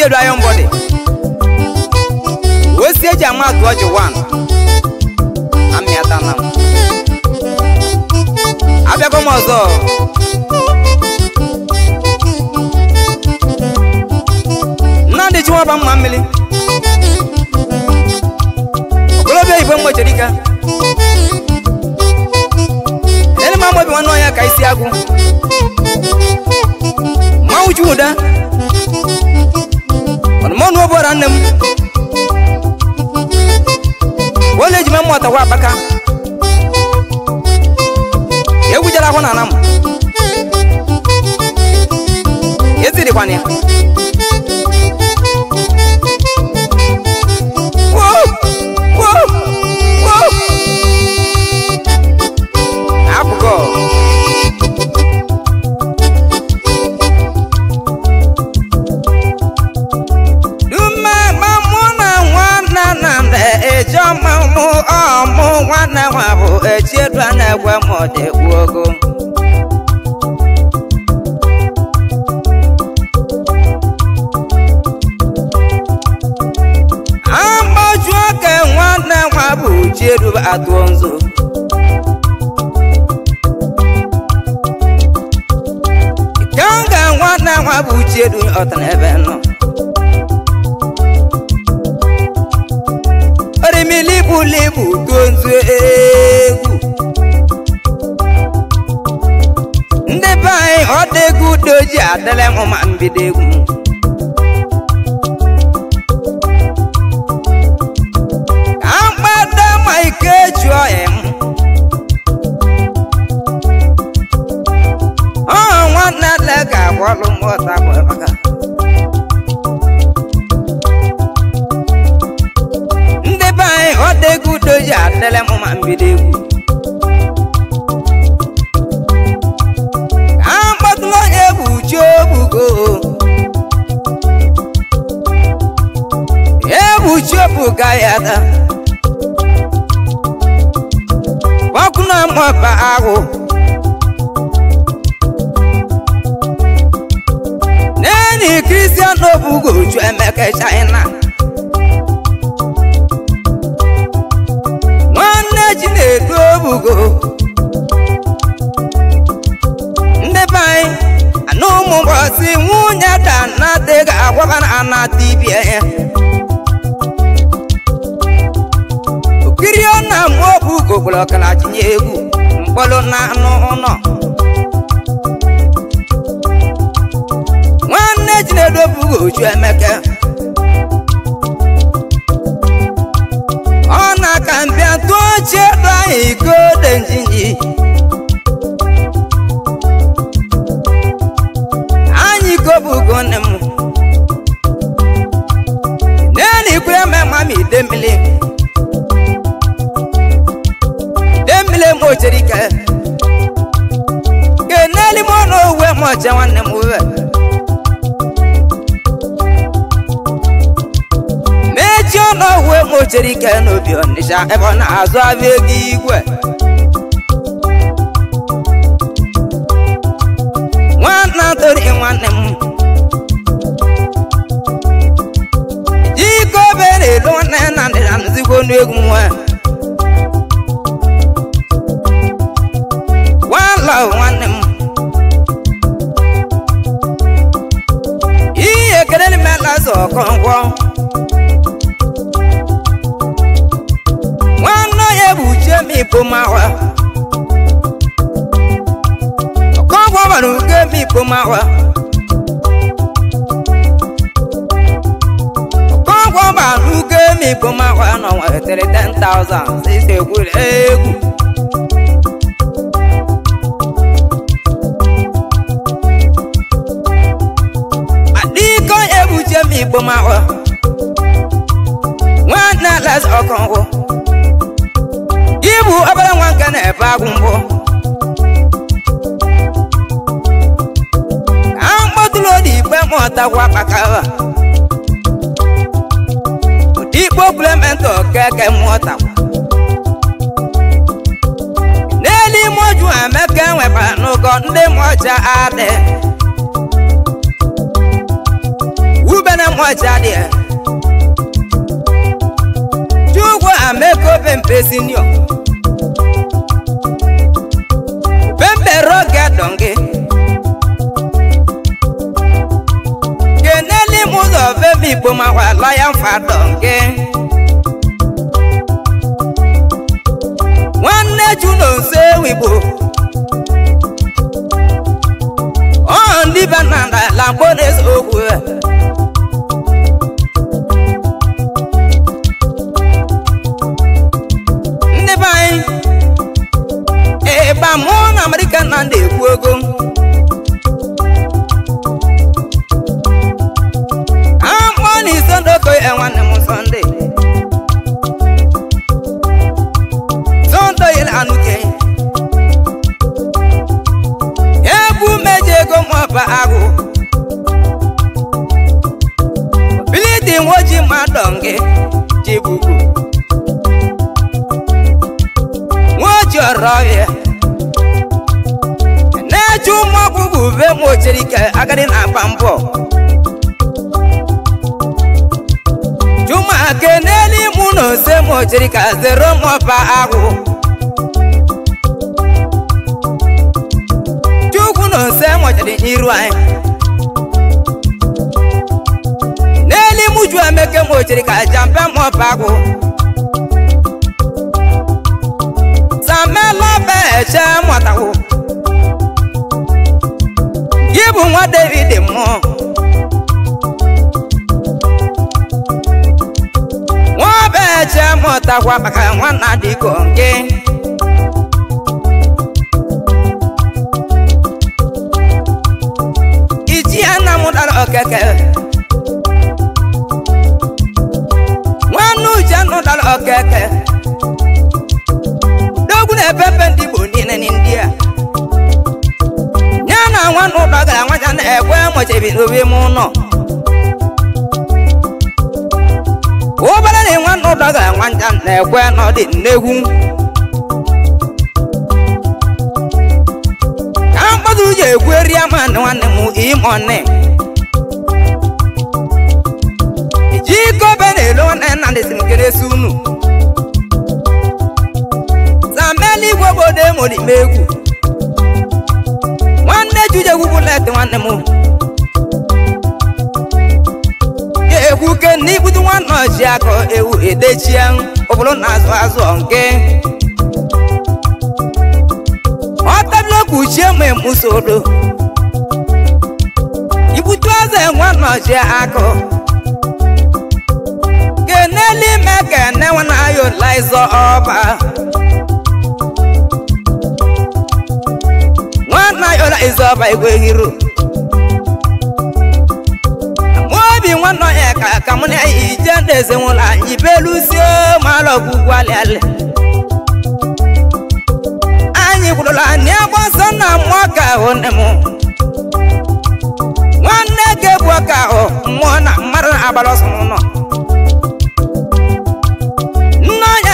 Chinedu Iron Body Osie Jama Tuaji One Amiata Nam Abia Komozo Nandi Chuma Bam Mamili Kolobe Ibo Mocherika Eni Mambo Bi Wano Ya Kaisi Agu Maujuda Monu Obora Nem Wole Jima Mota Wapaka Yegu Jala Kona Nam Yezidi Kwania Wana wabu echedwa na gwa mode wogo Ambojwa ke wana wabu chedu atwonzo Kanga wana wabu chedu otanebeno Libu tonzu egu Nde bai odegu doji adele mo mambidegu Ampada maike chuoem Oh wana lega walu mota kwa baka Odegu doji adele mo mambidegu Ambatulo ebu chobugo Ebu chobuga yada Wakuna mwapa ago Neni Christian obugo chwemeke China Chinedu Obugo Ndebai Anu mbosi Munya dana Dega Wakana anatibia Ukiriona Obugo Kulokala chinyegu Mpolo na ono Wane Chinedu Obugo Chwemeke Ona kambia tuoche dai golden jinji Anyi kobugo nemu Neni kwe me mami demile Demile mocherika Keneli mono we mocha wane muwe Jono we mocherika no bionisha ebona azo abegi igwe Wana tori wanem Jiko bere lone nande nzigo nwegwa Wala wanem Iye kereni mela zo konkwo Mi pomawa Kongwa wanu ge mi pomawa Kongwa wanu ge mi pomawa No wa tere 10,000 Sise kule egu Adiko ebu je mi pomawa Wana las okongwa Ibu abala wankane bagumbo Ambotulo di pe mota wapakawa Dipo Clemento keke mota Neli moju ameke wepa nuko nde moja ade bene mochadi chukwu ameko pempe senior pempe roge donge keneli muzo femi boma wa lion fa donge wanne chuno se wibo on di banana lambones ogwe ndi bai e ba mo na America na de kuogo amoni sondo ko e wanne mo Sunday sondo ile anuke ba agu bilidi woji madonge jibugu woji roye na chuma bubu be mocherika agadi na pampo chuma keneli muno se mocherika zero mo ba agu se mochadi iruai neli muju ameke mochiri ka jampe mo pago samela be che motawo gibu nwa David mo wa be che motawa baka nwa na dikonge okeke wanu janu dal okeke dogu na pepe ndi boni na India nyana wanu dagala waja na egwe mo chebi obi mu no o bala ni wanu dagala waja na egwe no di nehu amadu je gweri amana wanne mu imone Jiko benelo na ndisimkere sunu Zameli gwobode modi megu Wanne juje gubulete wanne mu Yehu ke ni budu wanno jiako ewu edechian Obolo nazo azo onke Otablo kuchie mwe musodo Ibutu aze wanno jiako Keneli meke ne wana ayo laizo oba Wana ayo laizo oba igwe hiru Mwobi wana eka kamune ijende se wula Ibelusio malo kugwale ale Anyi kudola nyabo sana mwaka honemu Wane gebwaka ho mwana mara abalosu muno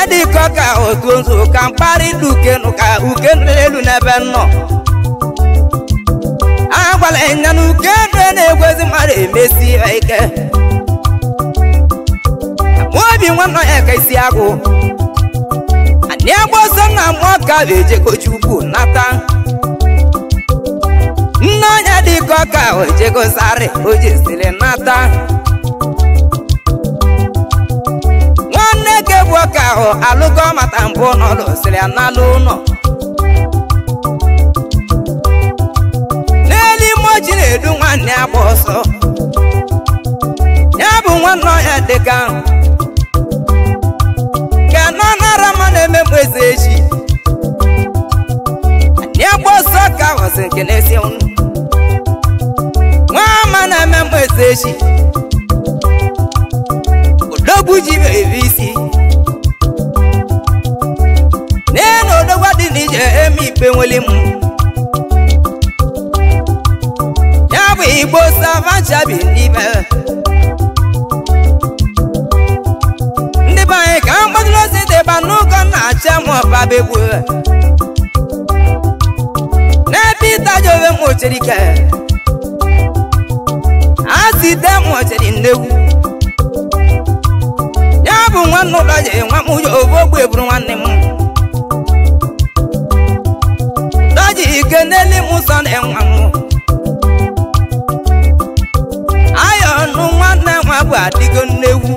Dikoka otunzu kampari duke nuka ukenelu nebenno Agwale nyanu kende negwezi mare mesi eke Mwobi wano eke isi agu Anyagbo sona mwaka veje kochuku nata Nanya dikoka oje gozare oje sile nata Neke boka ho alugo matambo no lo sile analu no Neli mojine du nwanne aboso Nyabu nwanno ya deka Kanana ramane memwezeshi Nyaboso ka wasenkenesi unu Mwamana memwezeshi Doguji bevisi Neno dogwadi nije emi penwelimu Nyabu igbo savancha bindibe Ndiba eka mbadlo sete banuka na chamo babebu Nepita jove mocherike asite mochiri nnewu ya bụ nwanne ụlọje nwa m ujo ogbo eburu nwanne m doji ike n'eli m sọ na nwa m ayo nụ nwanne nwa bụ adịgo nnewu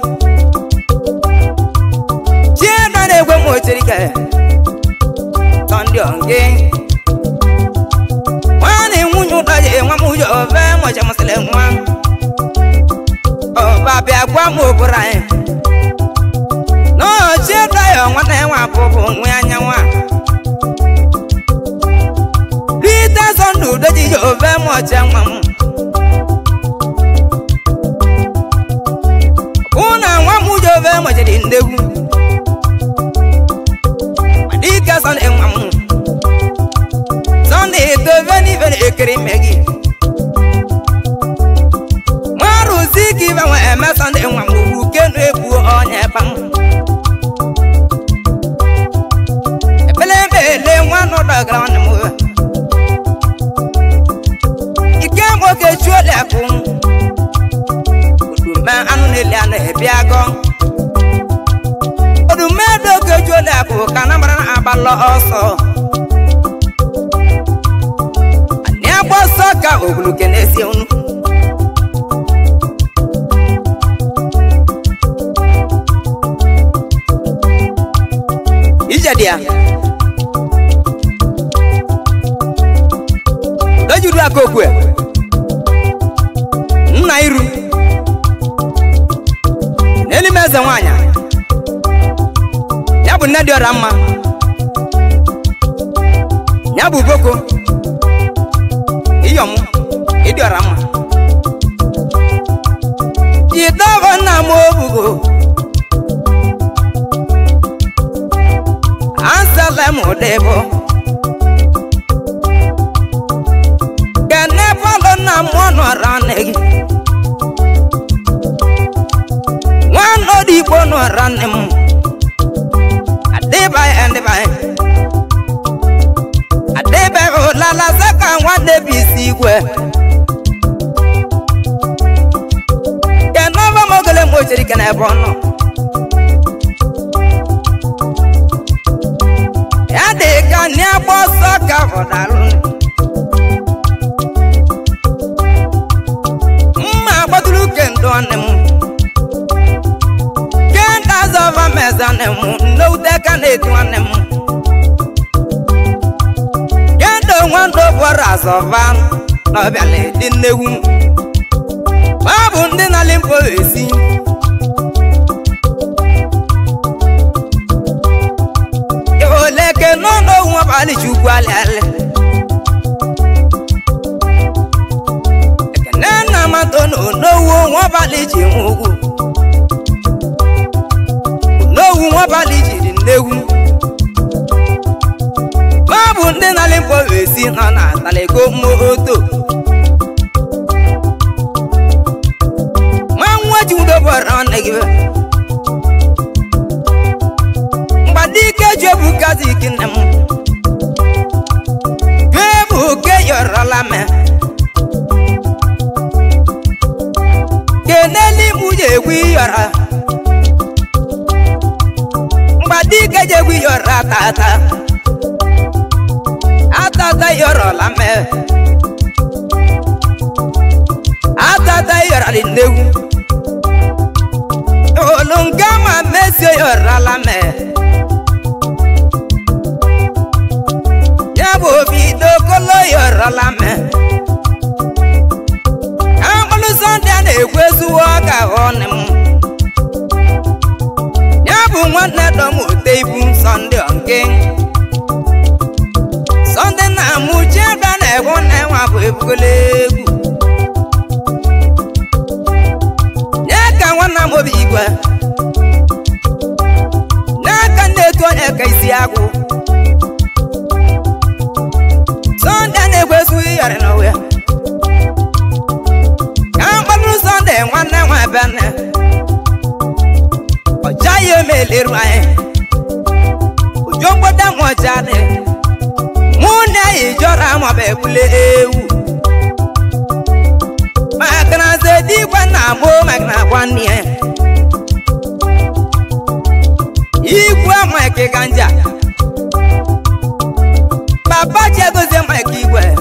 chieda na-egwe mochiri ke tọndị onge nwanne nwunye ụlọje nwa m ujo ove mocha masịrị nwa ọba bịa gwa m oburu anyị n'ochieda ya nwanne nwa bụbụ nwe anya nwa rite sọndụ doji ove mocha nwa m una nwa m ujo ove mochiri ndegwu dike sọndị nwa m sọndị etobe n'ife na-ekiri mmegi marụzi ka ibe nwe eme sọndị nwa m ugwu kenu ebu onye pam ebelebele nwa nọdọgara nwanne m ike nwoke chuolepụ odume anụ na-eli anụ ebi agọ odume doke chuolepụ ka na mara na abalọ ọsọ anyị agba ọsọ ka ogologo na-esi unu ijedia dojuru aka okwe nna iru n'elime eze nwanyị ya bụ nne dị ọra mma ya bụ boko iyom ịdị ọra mma jidọbọ nna m obugo Anselm Odebo Kene palo na mono ranegi Wan odibo no ranem Adeba o lala saka wan debisi gwe Kene ba mogele mochiri kene bono Adeka ni aboso ka fodalu Gbadulu kendo anem Kenda zova mezanem No deka netu anem Kendo wando bora zova No biale dinewu Babu ndi na limpo esi Leke no nwa bali chukwu ale Nena matono no nwa bali ji nwugu No nwa bali ji nnewu Babu ndị na limpo esi nọ na talego moto Nwa ji udo bọrọ negibe Dike jobu kazi kinem Gebu ke yorala me Keneli muje wi yora Dike je wi yora tata Atata yorala me Atata yorali newu Olungama mesio yorala me Bobido kolo yorala me Amolu sonde na ekwezu oga onem Nyabu nwanne dom oteibu sonde onke Sonde na muche da na egwone nwa bụ ebugolegu Nyaka nwanna mobi igwe Naka nnetu onye ka isi agwụ Sunday na-egwesu yọrọ n'owe Ka mkpọdụ Sunday nwanne nwa bene Ọja ya emeleru anyị Ojo mkpọda m ọja dị Mụ na ijọra maọbụ ebule ewu Maka na ze digwa na mo magna kwanie igwa mike ganja papa chegoze mike igwe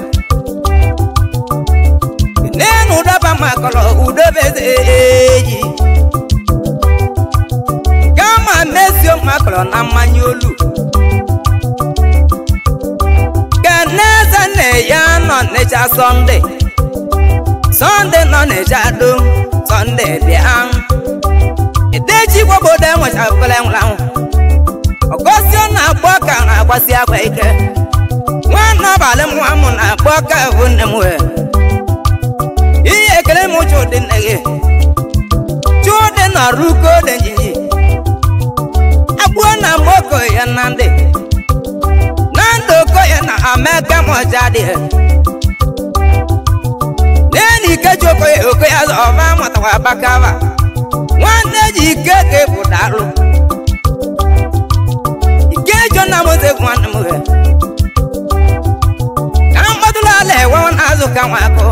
nenu daba makolo udobeze kama mesio makolo na manyolu kaneza ne ya no necha Sunday no necha do Sunday de an edechi gbobode mo chakole nlawo ogosio na gboka na agbasi agba ike nwana bale mu na gboka vunemwe iye kele mu chude nege chude na ruko denji agbo na moko ya nande nando ko ya na ameka mo jade neni kejoko ya oko ya ova mo tawa bakava nwanne ji keke budalu ikejo na mo ze nwanne mo kamadula le won azu kanwako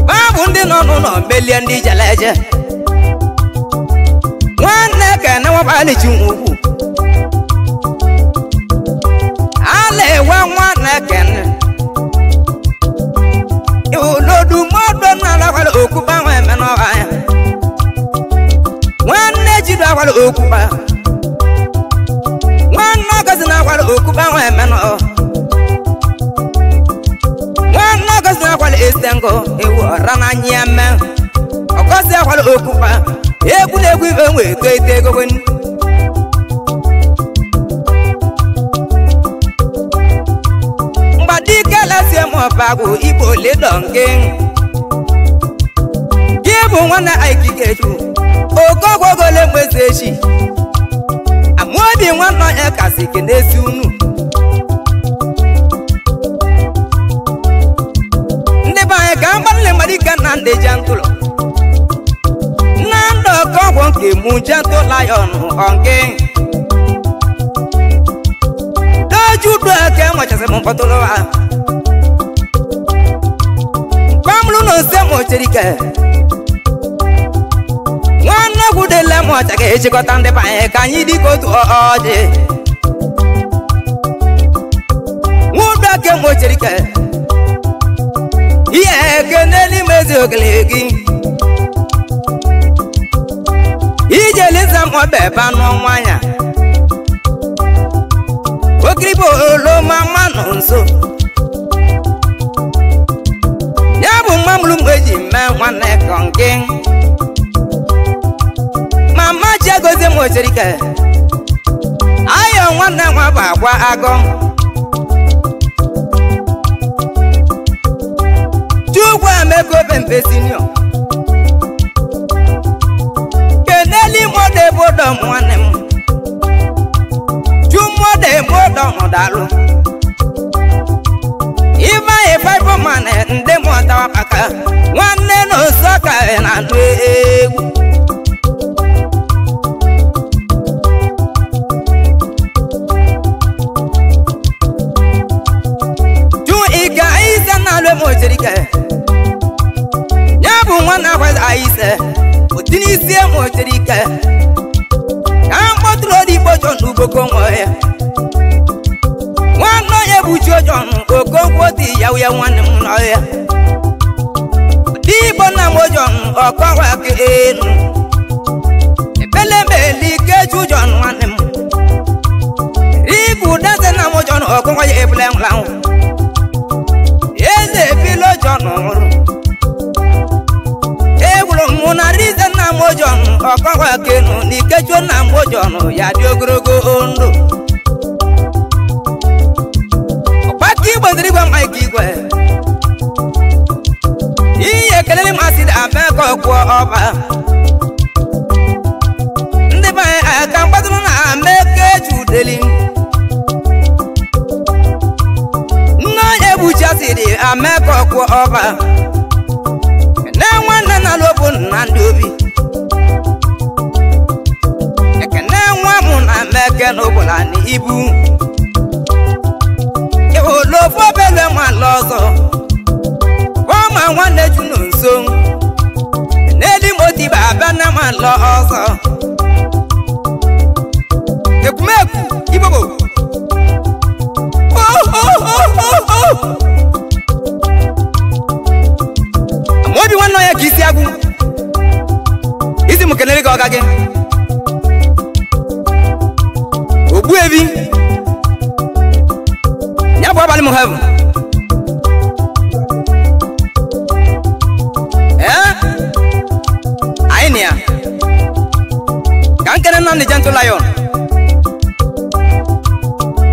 babu ndi no melie ndi jaleje nwanne ke na wabali chungu ale wa nwanne ke olodu modo na la wala okuba wa me no aya nwanne jidu wala okuba nwanne gazina wala okuba wa me no nwanne gazina wala estengo ewo rana nyeme ogozi wala okuba egwu enwe kete gowen mbadike lasie mo bagu ibo le donge gibu nwana aikikeju ogogogo le mwezeshi amobi nwana e kasike nesi unu ndi bae ka mballe madika na nde jantulo nando ko nke mu janto lion onge doju ke mo chase mo patolo wa pamlu no se mo cherike nwanne gudele mo chake echikota ndi bae ka anyi diko tu oje muda ke mo cherike iye ke neli mezi ogelegi ijeleza mo beba no nwanya okribo lo mama no nso yabu mamlu mweji me nwanne konke mama chegoze mo cherike ayo nwanne nwa ba kwa ago chukwa meko bembe senior keneli mode bodo nwanne m jumode modo modalu iva e five man nde mota wapaka nwanne no soka na ndu egwu mocherike nyabu nwana kwa aise otinisie mocherike ambotro di bojo nuboko nwoya nwanno ye buchi ojon okogwo di yawo nwanne m no ya di bona mojon okogwa ke enu ebelemeli keju jon nwanne m igu dase na mojon okogwa ye eblem lawo eze filo jono ewulo muna rize na mojon okwa kenu ni kejo na mojon ya di ogorogo ondo opaki bondri gwa maiki gwe iye kelele masida ameko kwa oba ndi ba aka mbadru na ameke judeli buchasiri ameko kwa oba na nwanne na lobo na ndobi ekene nwa mu na meke no bola ni ibu e olofo bele ma lozo kwa ma nwanne ju no nso lo ọsọ ekumeku ibobo amobi nwanne ya kisi agụ isi m kenere ka ọ ga gị ogbu ebi ya bụ abalị m heaven anyị na ya ka nkene nna ndị gentle lion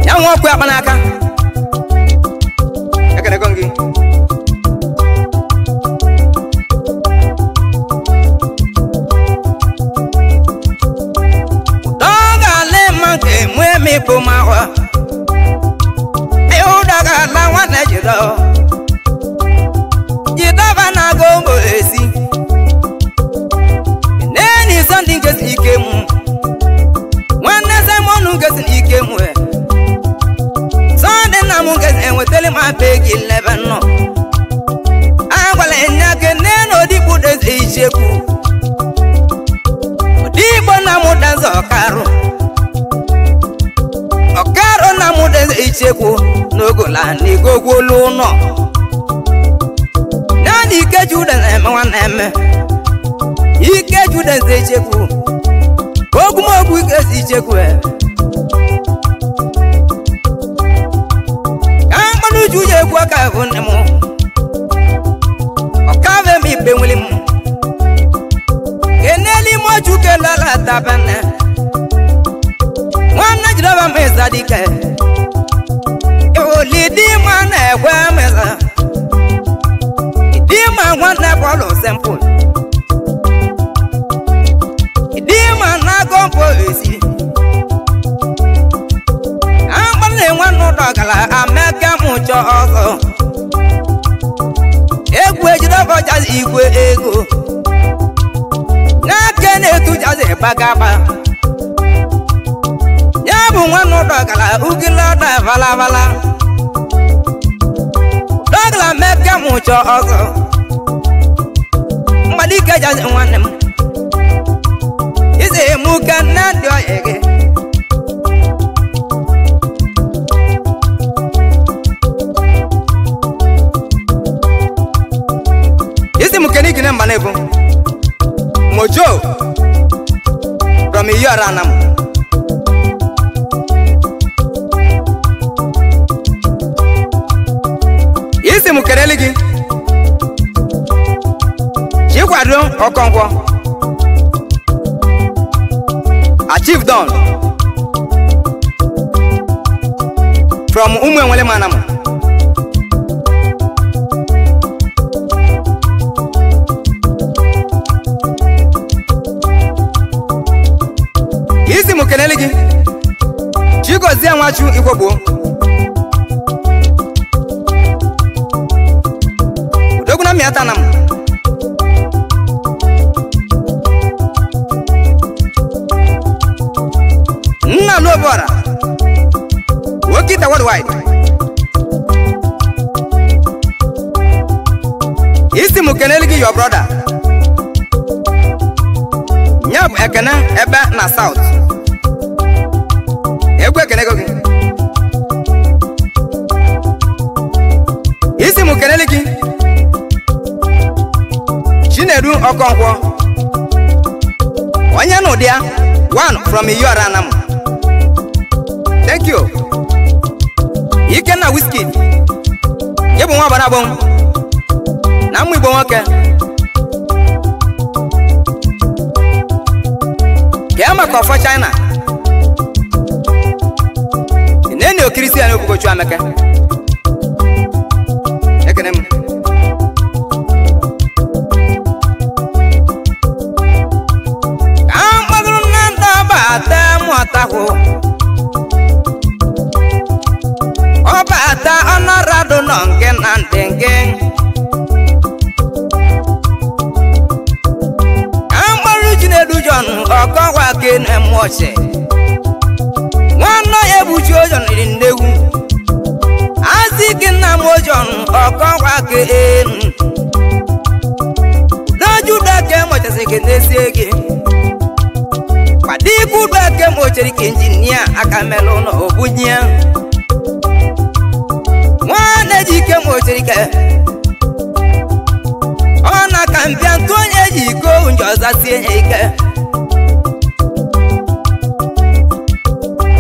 ya nwa ọkụ akpa n'aka ekenego gị dọgale ma nke mue mipụ ma hụ ịhụdọgala nwanne jidọba na agụ esi neni sọndị nkesi ike mụ nwanne semọnụ nkesi ike mụ sọndị nna m nkesi enwetele m apa egi 11 nọ agwala nya ke nene odigbo deze ichekwu odigbo na mụ deze ọkarụ na mụ deze ichekwu n'ogola n'igogwolu ụlọ naanị ikeju deze eme nwanne eme ikeju deze ichekwu ogumogwu ikesi ichekwu ka mkpana uju ji egwu ọka bụ nne m ọkave m ikpe nwere m keneli m oju kelela tabene nwanne jidọba m ịza dike olidi ma na-ekwe meza idi ma nwanne bọọlụ sempụl idi ma na-agọ mpụ esi akpana nwanne ụdọgala ameka m chọ ọzọ egwu ejidọba jazi igwe ego n'aka na-etu jazi gbagaba ya bụ nwanne ụdọgala ugilọda valavala ụdọgala meka m chọ ọzọ mgbadike jazi nwanne m ise mụ ka nna dị ọya gị isi mụ kene igine mba na-ebu mojo from iyọra na m isi mụ keneli gị chikwado ọkọnkwọ achieve done from ụmụ enwele mana m isi mụ keneli gị chigozie nwachu igwogbo udogwu na mịata na m nna n'obora wokita worldwide isi mụ keneli gị your brother nya bụ ekene ebe na south egwu ekenego gị isi mụ keneli gị chinedu ọkọnkwọ onye na ụdị ya one from iyọra na m thank you ikenna Wizkid ịbụ nwa ọbara agbọn na mmụ igbo nwoke kee maka ọfọ China nene okirisi ya n'okwugochu ameke ekene m ka mkpadụrụ na ndọba ata mụatahụ ọba ata ọnọradụ nọ nke na ndị nke ka mkparụ ji na-edu John ọkọwa ke na-eme ọchị nwanne ya ebuchi ojon riri nnegwu azị gị nna m ojon ọkọwa ke enu dojuda ka emọchasị gị n'esie gị ke mocheri ke engineer akamelo no obunya nwana ji ke mocheri ke ona kambia tonye ji ko njoza sienye ike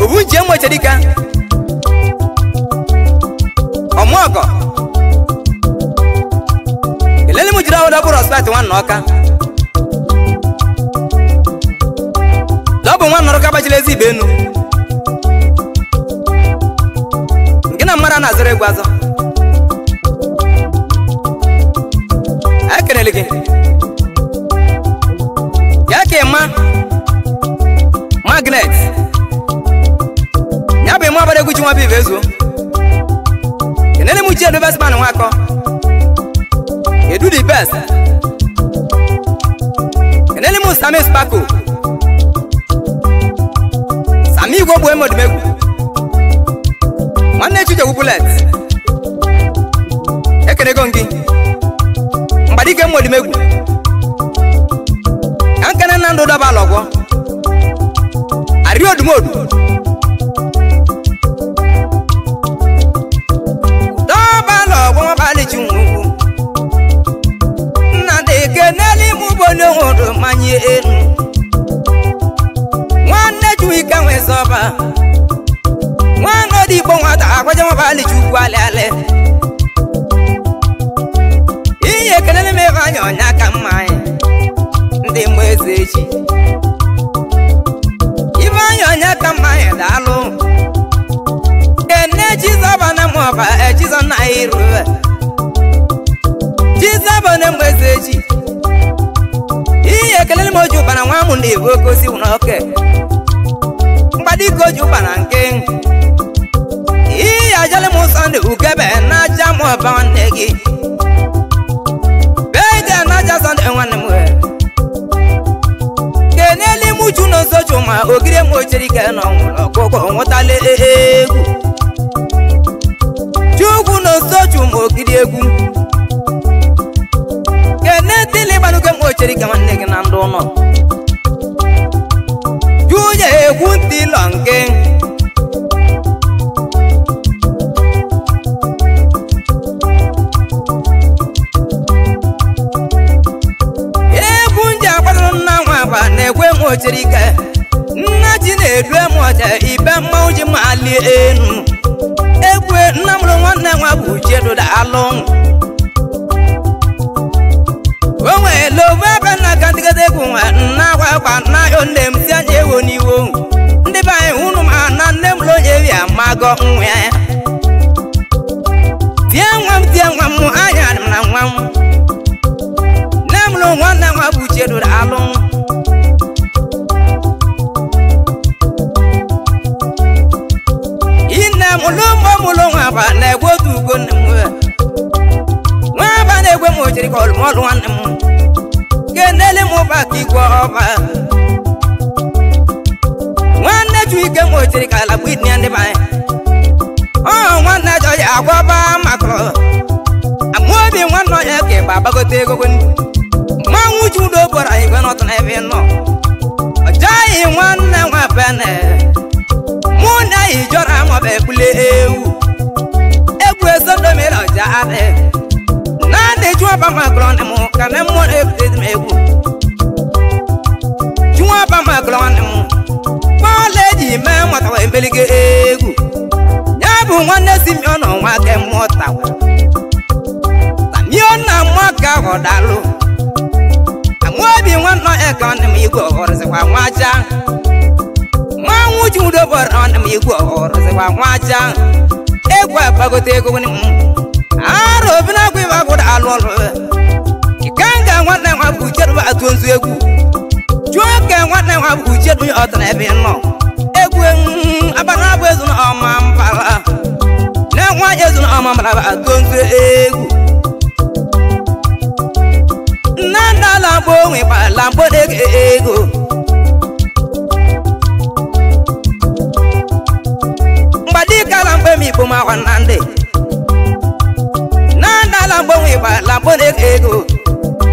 obunje mocheri ka omogo elele mujira oda buru spot wan noka lobo wan noka bachilezi benu ngina mara na zere gwazo akenelege yake magnet nyabe mo abade guchi mo bi vezo kenele mujia do best man wako you do the best kenele mu same spako sami go boy mo demegu wanne chuje bullet ekene gongi mbadi ke mo demegu kankana nando da balogwo ari odumodu da balogwo bali chungu na de kenele mu bono odo manye enu wanne chuika wesoba wano di bon wata akwaje mo bali chukwu ale iye kenele me vanyo nyaka mmai ndi mwezechi ivanyo nyaka mmai dalu ene chizaba na moba chizo na iru chizaba na mwezechi iye kenele mo juba na nwamu ndi vokosi unoke mbadi ko juba na nke iya jale mo sande ukebe na jamo bandegi bega na ja sande wanne mo keneli muju no sojo ma ogire mo chiri ke no koko nwotale egu jugu no sojo mo ogire egu kenetili banu ke mo chiri ke wanne ke nando no juje egu ti longe na-ekwe mochiri ike nna ji na-edu emoje ibe mmanwụ ji mali enu ekwe nna mụrụ nwanne nwa bụ uchedo daalụ o nwere love ebe nna ka ndịgide egwu nwa nna gwakwa nna yo nne m si anya ewo n'iwo ndị be anyị unu ma na nne m lonye ewi amago nwa ya tie nwa m anya dị m na nwa m nne m lụ nwanne nwa bụ uchedo daalụ mulo ngaba na egwo dugo nmu ngaba na egwo mo jiri ko mo lo nmu kenele mo ba ki gwo oba nwanne ju ike mo jiri kala bwit ni ande bai oh nwanne jo ya gwo ba makro amobi nwanno ya ke baba go te go manwu ju do bora igwe no to na ebe no jai nwanne nwa bene muna ijora mo be kule ewu egwu esodo mere oja ade na de juwa ba maglon mo kana mo e me egwu juwa ba maglon mo pale ji me mo tawa embelige egwu ya bu nwanne Simeon nwa ke mo tawa Simeon na mo ka godalu amobi nwanno e kan mi igwe orze kwa nwaja manwu judo bor on mi igwe orze kwa nwaja egwa bagote ego ni aro bina gwe ba goda alolo ikanga nwanne nwa bujeru ba atonzu egwu juoke nwanne nwa bujeru otna ebe no egwu abana bu ezu na oma mbala na nwa ezu na oma mbala ba atonzu egwu nanda lambo nwe ba lambo ego mbadika lambo mi buma wanande nanda lambo nwe ba lambo ego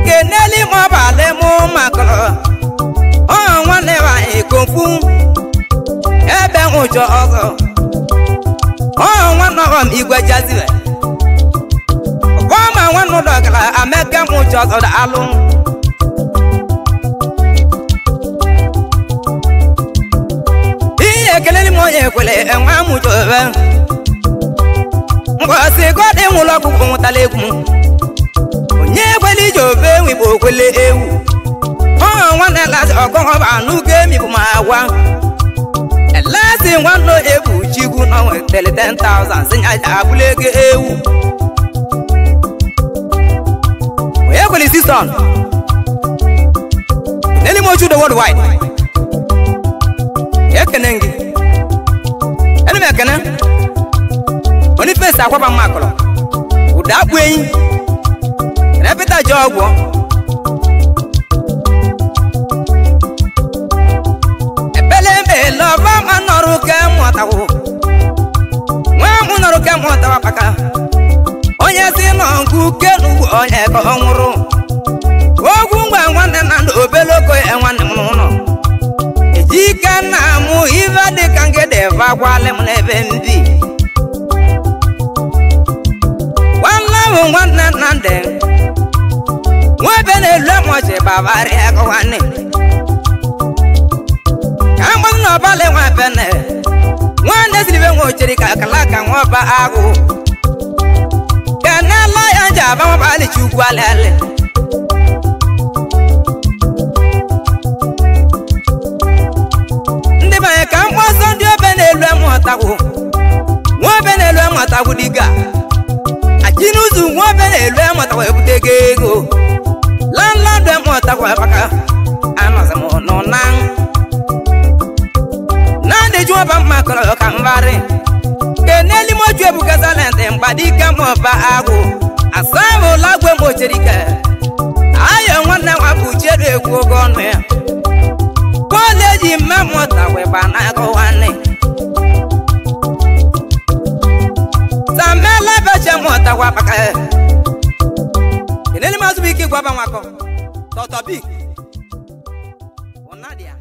keneli mo ba le mo makro oh nwanne wa ekonfu mucho oso oh one of igwe jaziwe Wama one dogla ameka mucho oso da alum Iye kelele moye kwele enwa mucho be Ngwasi gode mulo kuku mutalekum Onye kweli jobe wibo kwele ewu Oh one last okongo ba nuge mi kumawa Elasi one no ebu chigu no tele 10,000 sinya abulege ewu Oye kweli season Neli mochu the worldwide Yekenengi Eni mekene Oni face akwa ba makolo Udagbu eyin Repita jogwo Ebelembe lova manoru ke motawo Nwa munoru ke motawa paka Onye si no ngu ke nugu onye ko onwuru Ogu ngwa nwanne na ndo obeloko enwanne muno Ejika na mu iva de kangede va kwale mlebe mbi Nwanne nande Mwebe ne lwe moche bavari eko wane Kambon no bale mwebe ne Mwane silive mwocheri kakalaka mwoba agu Kena la yanja mwabali chukwa lele Ndiba ye kambo sondi obe ne lwe mwotagu Mwebe ne lwe mwotagu diga Jinuzu mwobe elwe mwatakwa ebutege ego Landlord mwatakwa paka Anasa mono nang Nande juwa pa makolo kambari Keneli moju ebuka salente mbadika mwaba agu Asamu lagwe mocherika Ayo mwana wabucheru egu ogonwe Koleji mwatakwe banako wane Samela beche mwata wapaka Ineli mazubiki kwa ba wako Toto big Onadia